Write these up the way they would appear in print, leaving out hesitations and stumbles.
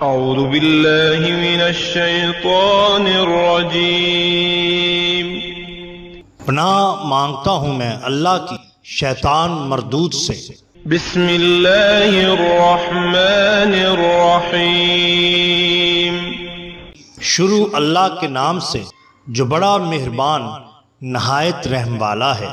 اعوذ باللہ من الشیطان الرجیم۔ پناہ مانگتا ہوں میں اللہ کی شیطان مردود سے۔ بسم اللہ الرحمن الرحیم۔ شروع اللہ کے نام سے جو بڑا مہربان نہایت رحم والا ہے۔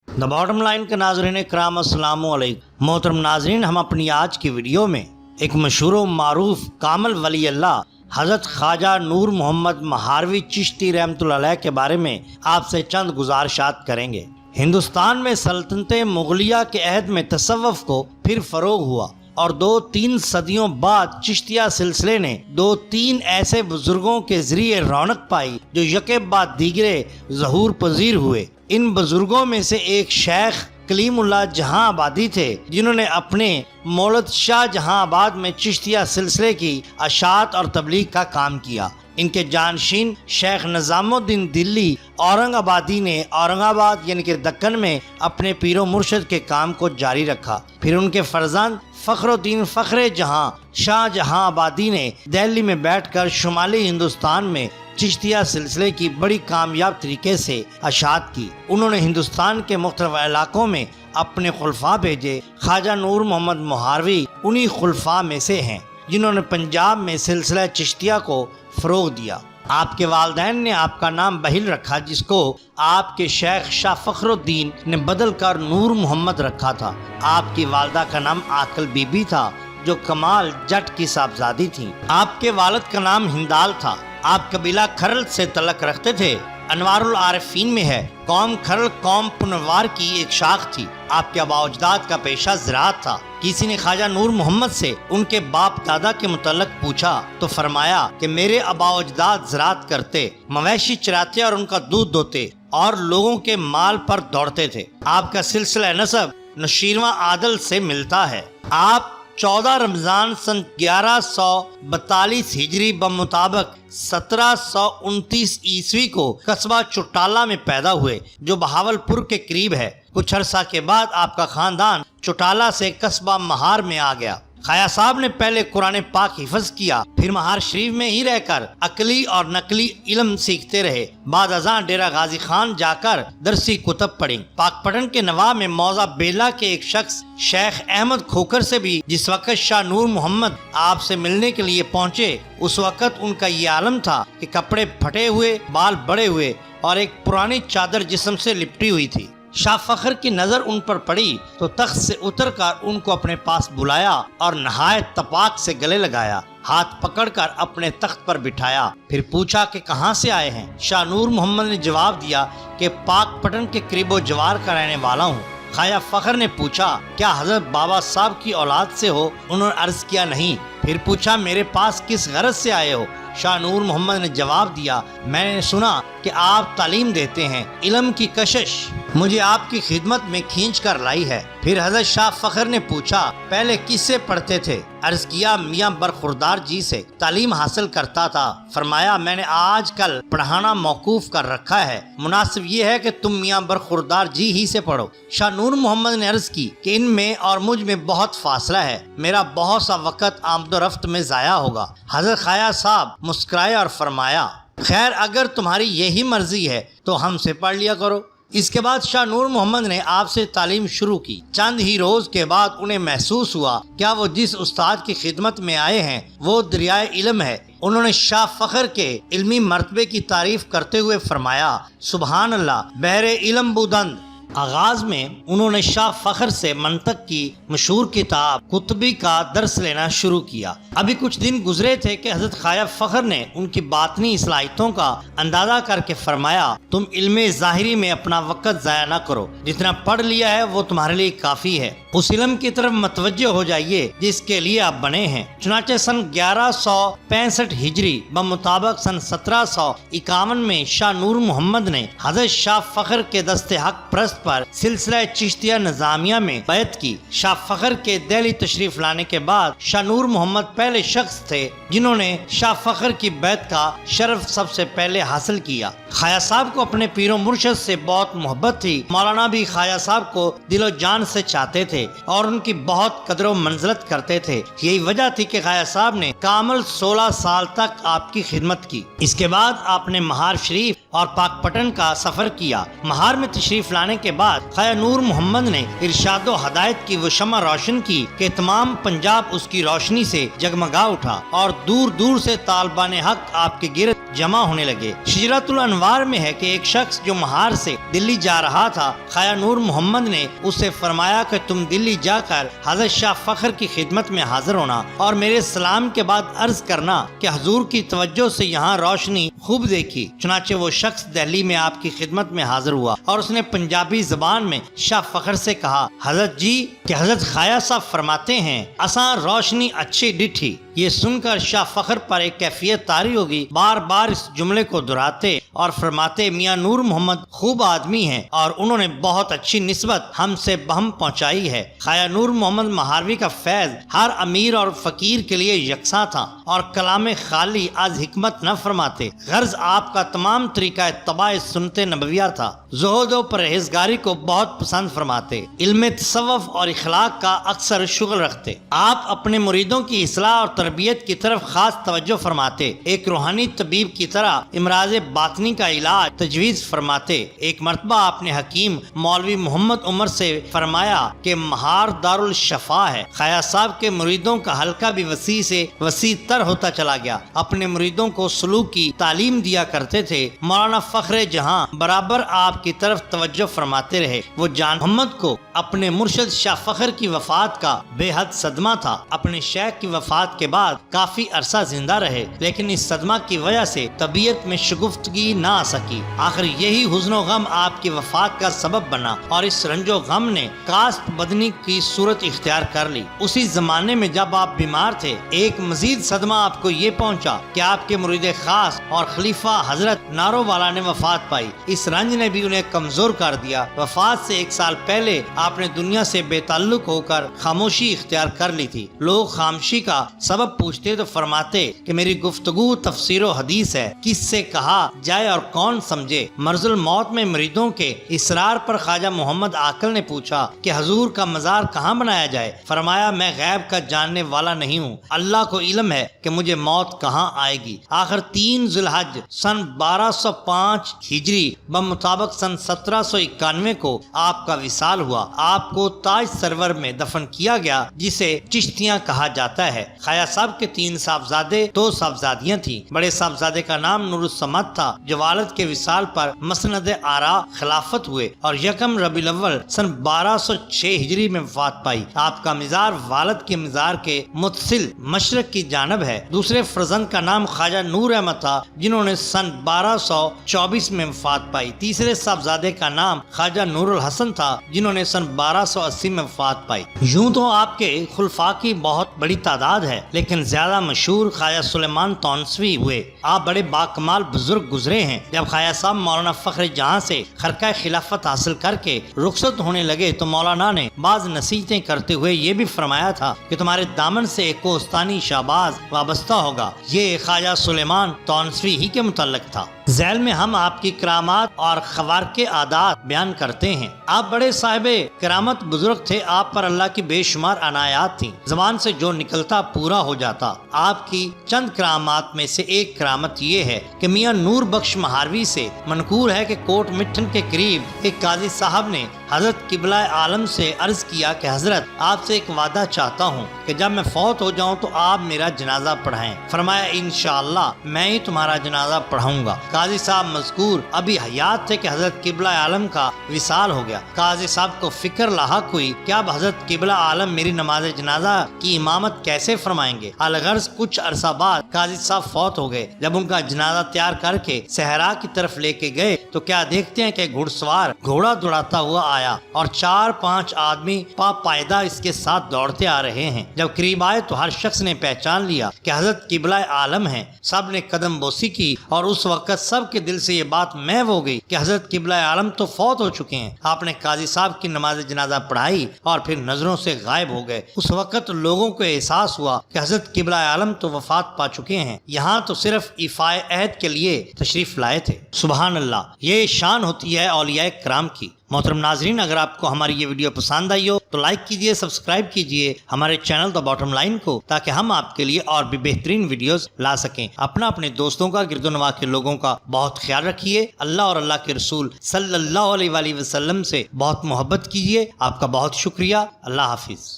دا باٹم لائن کے ناظرین کرام السلام علیکم۔ محترم ناظرین، ہم اپنی آج کی ویڈیو میں ایک مشہور و معروف کامل ولی اللہ حضرت خواجہ نور محمد مہاروی چشتی رحمۃ اللہ علیہ کے بارے میں آپ سے چند گزارشات کریں گے۔ ہندوستان میں سلطنت مغلیہ کے عہد میں تصوف کو پھر فروغ ہوا اور 2-3 صدیوں بعد چشتیہ سلسلے نے 2-3 ایسے بزرگوں کے ذریعے رونق پائی جو یکے بعد دیگرے ظہور پذیر ہوئے۔ ان بزرگوں میں سے ایک شیخ کلیم اللہ جہاں آبادی تھے، جنہوں نے اپنے مولد شاہ جہاں آباد میں چشتیہ سلسلے کی اشاعت اور تبلیغ کا کام کیا۔ ان کے جانشین شیخ نظام الدین دلی اورنگ آبادی نے اورنگ آباد یعنی کہ دکن میں اپنے پیر و مرشد کے کام کو جاری رکھا۔ پھر ان کے فرزند فخر الدین فخر جہاں شاہ جہاں آبادی نے دہلی میں بیٹھ کر شمالی ہندوستان میں چشتیہ سلسلے کی بڑی کامیاب طریقے سے اشاعت کی۔ انہوں نے ہندوستان کے مختلف علاقوں میں اپنے خلفاء بھیجے۔ خواجہ نور محمد مہاروی انہی خلفاء میں سے ہیں جنہوں نے پنجاب میں سلسلہ چشتیہ کو فروغ دیا۔ آپ کے والدین نے آپ کا نام بہل رکھا، جس کو آپ کے شیخ شاہ فخر الدین نے بدل کر نور محمد رکھا تھا۔ آپ کی والدہ کا نام عاقل بی بی تھا جو کمال جٹ کی صاحبزادی تھی۔ آپ کے والد کا نام ہندال تھا۔ آپ قبیلہ کھرل سے تعلق رکھتے تھے۔ انوار العارفین میں ہے قوم کھرل قوم پنوار کی ایک شاخ تھی۔ آپ کے آباء و اجداد کا پیشہ زراعت تھا۔ کسی نے خواجہ نور محمد سے ان کے باپ دادا کے متعلق پوچھا تو فرمایا کہ میرے آباء و اجداد زراعت کرتے، مویشی چراتے اور ان کا دودھ دوتے اور لوگوں کے مال پر دوڑتے تھے۔ آپ کا سلسلہ نسب نشیرواں عادل سے ملتا ہے۔ آپ 14 رمضان سن 1142 ہجری بمطابق 1729 عیسوی کو قصبہ چوٹالہ میں پیدا ہوئے، جو بہاولپور کے قریب ہے۔ کچھ عرصہ کے بعد آپ کا خاندان چوٹالہ سے قصبہ مہار میں آ گیا۔ خواجہ صاحب نے پہلے قرآن پاک حفظ کیا، پھر مہار شریف میں ہی رہ کر عقلی اور نقلی علم سیکھتے رہے۔ بعد ازاں ڈیرہ غازی خان جا کر درسی کتب پڑھی۔ پاک پٹن کے نواب میں موضع بیلا کے ایک شخص شیخ احمد کھوکر سے بھی جس وقت شاہ نور محمد آپ سے ملنے کے لیے پہنچے، اس وقت ان کا یہ عالم تھا کہ کپڑے پھٹے ہوئے، بال بڑے ہوئے اور ایک پرانی چادر جسم سے لپٹی ہوئی تھی۔ شاہ فخر کی نظر ان پر پڑی تو تخت سے اتر کر ان کو اپنے پاس بلایا اور نہایت تپاک سے گلے لگایا، ہاتھ پکڑ کر اپنے تخت پر بٹھایا۔ پھر پوچھا کہ کہاں سے آئے ہیں؟ شاہ نور محمد نے جواب دیا کہ پاک پٹن کے قریب و جوار کا رہنے والا ہوں۔ خواجہ فخر نے پوچھا کیا حضرت بابا صاحب کی اولاد سے ہو؟ انہوں نے عرض کیا نہیں۔ پھر پوچھا میرے پاس کس غرض سے آئے ہو؟ شاہ نور محمد نے جواب دیا میں نے سنا کہ آپ تعلیم دیتے ہیں، علم کی کشش مجھے آپ کی خدمت میں کھینچ کر لائی ہے۔ پھر حضرت شاہ فخر نے پوچھا پہلے کس سے پڑھتے تھے؟ عرض کیا میاں برخوردار جی سے تعلیم حاصل کرتا تھا۔ فرمایا میں نے آج کل پڑھانا موقوف کر رکھا ہے، مناسب یہ ہے کہ تم میاں برخوردار جی ہی سے پڑھو۔ شاہ نور محمد نے عرض کی کہ ان میں اور مجھ میں بہت فاصلہ ہے، میرا بہت سا وقت آمد و رفت میں ضائع ہوگا۔ حضرت خواجہ صاحب مسکرائے اور فرمایا خیر اگر تمہاری یہی مرضی ہے تو ہم سے پڑھ لیا کرو۔ اس کے بعد شاہ نور محمد نے آپ سے تعلیم شروع کی۔ چند ہی روز کے بعد انہیں محسوس ہوا کیا وہ جس استاد کی خدمت میں آئے ہیں وہ دریائے علم ہے۔ انہوں نے شاہ فخر کے علمی مرتبے کی تعریف کرتے ہوئے فرمایا سبحان اللہ بحر علم بودند۔ آغاز میں انہوں نے شاہ فخر سے منطق کی مشہور کتاب قطبی کا درس لینا شروع کیا۔ ابھی کچھ دن گزرے تھے کہ حضرت خواجہ فخر نے ان کی باطنی صلاحیتوں کا اندازہ کر کے فرمایا تم علم ظاہری میں اپنا وقت ضائع نہ کرو، جتنا پڑھ لیا ہے وہ تمہارے لیے کافی ہے، اس علم کی طرف متوجہ ہو جائیے جس کے لیے آپ بنے ہیں۔ چنانچہ سن 1165 ہجری بمطابق سن 1751 میں شاہ نور محمد نے حضرت شاہ فخر کے دست حق پرست پر سلسلہ چشتیہ نظامیہ میں بیعت کی۔ شاہ فخر کے دہلی تشریف لانے کے بعد شاہ نور محمد پہلے شخص تھے جنہوں نے شاہ فخر کی بیعت کا شرف سب سے پہلے حاصل کیا۔ خواجہ صاحب کو اپنے پیر و مرشد سے بہت محبت تھی۔ مولانا بھی خواجہ صاحب کو دل و جان سے چاہتے تھے اور ان کی بہت قدر و منزلت کرتے تھے۔ یہی وجہ تھی کہ خواجہ صاحب نے کامل 16 سال تک آپ کی خدمت کی۔ اس کے بعد آپ نے مہار شریف اور پاک پٹن کا سفر کیا۔ مہار میں تشریف لانے کے بعد خواجہ نور محمد نے ارشاد و ہدایت کی وہ شمع روشن کی کہ تمام پنجاب اس کی روشنی سے جگمگا اٹھا اور دور دور سے طالبان حق آپ کے گرد جمع ہونے لگے۔ شجرۃ الانوار میں ہے کہ ایک شخص جو مہار سے دلی جا رہا تھا، خواجہ نور محمد نے اسے فرمایا کہ تم دلی جا کر حضرت شاہ فخر کی خدمت میں حاضر ہونا اور میرے سلام کے بعد عرض کرنا کہ حضور کی توجہ سے یہاں روشنی خوب دیکھی۔ چنانچہ وہ شخص دہلی میں آپ کی خدمت میں حاضر ہوا اور اس نے پنجابی زبان میں شاہ فخر سے کہا، حضرت جی کہ حضرت خواجہ صاحب فرماتے ہیں اساں روشنی اچھی ڈٹھی۔ یہ سن کر شاہ فخر پر ایک کیفیت طاری ہوگی، بار بار اس جملے کو دہراتے اور فرماتے میاں نور محمد خوب آدمی ہیں اور انہوں نے بہت اچھی نسبت ہم سے بہم پہنچائی ہے۔ خواجہ نور محمد مہاروی کا فیض ہر امیر اور فقیر کے لیے یکساں تھا اور کلام خالی از حکمت نہ فرماتے، غرض آپ کا تمام طریقہ اتباع سنت نبویہ تھا۔ زہد و پرہیزگاری کو بہت پسند فرماتے، علم تصوف اور اخلاق کا اکثر شغل رکھتے۔ آپ اپنے مریدوں کی اصلاح اور تربیت کی طرف خاص توجہ فرماتے، ایک روحانی طبیب کی طرح امراض باطنی کا علاج تجویز فرماتے۔ ایک مرتبہ آپ نے حکیم مولوی محمد عمر سے فرمایا کہ مہار دارالشفا ہے۔ خواجہ صاحب کے مریدوں کا حلقہ بھی وسیع سے وسیع تر ہوتا چلا گیا۔ اپنے مریدوں کو سلوک کی تعلیم دیا کرتے تھے۔ مولانا فخر جہاں برابر آپ کی طرف توجہ فرماتے رہے۔ وہ جان محمد کو اپنے مرشد شاہ فخر کی وفات کا بے حد صدمہ تھا۔ اپنے شیخ کی وفات کے بعد کافی عرصہ زندہ رہے، لیکن اس صدمہ کی وجہ سے طبیعت میں شگفتگی نہ آ سکی۔ آخر یہی حزن و غم آپ کی وفات کا سبب بنا اور اس رنج و غم نے کاسٹ بدنی کی صورت اختیار کر لی۔ اسی زمانے میں جب آپ بیمار تھے، ایک مزید صدمہ آپ کو یہ پہنچا کہ آپ کے مرید خاص اور خلیفہ حضرت نارو والا نے وفات پائی۔ اس رنج نے بھی انہیں کمزور کر دیا۔ وفات سے 1 سال پہلے آپ نے دنیا سے بے تعلق ہو کر خاموشی اختیار کر لی تھی۔ لوگ خاموشی کا سبب پوچھتے تو فرماتے کہ میری گفتگو تفسیر و حدیث ہے، کس سے کہا جائے اور کون سمجھے۔ مرض الموت میں مریدوں کے اصرار پر خواجہ محمد عاقل نے پوچھا کہ حضور کا مزار کہاں بنایا جائے۔ فرمایا میں غیب کا جاننے والا نہیں ہوں، اللہ کو علم ہے کہ مجھے موت کہاں آئے گی۔ آخر 3 ذی الحج سن 1205 ہجری بمطابق سن 1791 کو آپ کا وصال ہوا۔ آپ کو تاج سرور میں دفن کیا گیا جسے چشتیاں کہا جاتا ہے۔ خواجہ صاحب کے 3 صاحبزادے 2 صاحبزادیاں تھیں۔ بڑے صاحبزادے کا نام نور الصمد تھا جو والد کے وصال پر مسند آرا خلافت ہوئے اور 1 ربیع الاول سن 1206 ہجری میں وفات پائی۔ آپ کا مزار والد کے مزار کے متصل مشرق کی جانب ہے۔ دوسرے فرزند کا نام خواجہ نور احمد تھا جنہوں نے سن 1224 میں وفات پائی۔ تیسرے صاحبزادے کا نام خواجہ نور الحسن تھا جنہوں نے سن 1280 میں وفات پائی۔ یوں تو آپ کے خلفاء کی بہت بڑی تعداد ہے، لیکن زیادہ مشہور خواجہ سلیمان تونسوی ہوئے۔ آپ بڑے باکمال بزرگ گزرے ہیں۔ جب خواجہ صاحب مولانا فخر جہاں سے خرقہ خلافت حاصل کر کے رخصت ہونے لگے تو مولانا نے بعض نصیحتیں کرتے ہوئے یہ بھی فرمایا تھا کہ تمہارے دامن سے ایک کوہستانی شہباز وابستہ ہوگا۔ یہ خواجہ سلیمان تونسوی ہی کے متعلق تھا۔ ذیل میں ہم آپ کی کرامات اور خوارق عادات بیان کرتے ہیں۔ آپ بڑے صاحب کرامت بزرگ تھے۔ آپ پر اللہ کی بے شمار عنایات تھیں، زبان سے جو نکلتا پورا ہو جاتا۔ آپ کی چند کرامات میں سے ایک کرامت یہ ہے کہ میاں نور بخش مہاروی سے منقول ہے کہ کوٹ مٹھن کے قریب ایک قاضی صاحب نے حضرت قبلہ عالم سے عرض کیا کہ حضرت آپ سے ایک وعدہ چاہتا ہوں کہ جب میں فوت ہو جاؤں تو آپ میرا جنازہ پڑھائیں۔ فرمایا انشاءاللہ میں ہی تمہارا جنازہ پڑھاؤں گا۔ قاضی صاحب مذکور ابھی حیات تھے کہ حضرت قبلہ عالم کا وصال ہو گیا۔ قاضی صاحب کو فکر لاحق ہوئی کہ اب حضرت قبلہ عالم میری نماز جنازہ کی امامت کیسے فرمائیں گے۔ الغرض کچھ عرصہ بعد قاضی صاحب فوت ہو گئے۔ جب ان کا جنازہ تیار کر کے صحرا کی طرف لے کے گئے تو کیا دیکھتے ہیں کہ گھڑ سوار گھوڑا دوڑاتا ہوا آیا اور 4-5 آدمی پائیدہ اس کے ساتھ دوڑتے آ رہے ہیں۔ جب قریب آئے تو ہر شخص نے پہچان لیا کہ حضرت قبلہ عالم ہیں۔ سب نے قدم بوسی کی اور اس وقت سب کے دل سے یہ بات محو ہو گئی کہ حضرت قبلہ عالم تو فوت ہو چکے ہیں۔ آپ نے قاضی صاحب کی نماز جنازہ پڑھائی اور پھر نظروں سے غائب ہو گئے۔ اس وقت لوگوں کو احساس ہوا کہ حضرت قبلہ عالم تو وفات پا چکے ہیں، یہاں تو صرف ایفائے عہد کے لیے تشریف لائے تھے۔ سبحان اللہ، یہ شان ہوتی ہے اولیاء کرام کی۔ محترم ناظرین، اگر آپ کو ہماری یہ ویڈیو پسند آئی ہو تو لائک کیجئے، سبسکرائب کیجئے ہمارے چینل دا باٹم لائن کو، تاکہ ہم آپ کے لیے اور بھی بہترین ویڈیوز لا سکیں۔ اپنے دوستوں کا، گرد و نواح کے لوگوں کا بہت خیال رکھیے۔ اللہ اور اللہ کے رسول صلی اللہ علیہ وآلہ وسلم سے بہت محبت کیجئے۔ آپ کا بہت شکریہ۔ اللہ حافظ۔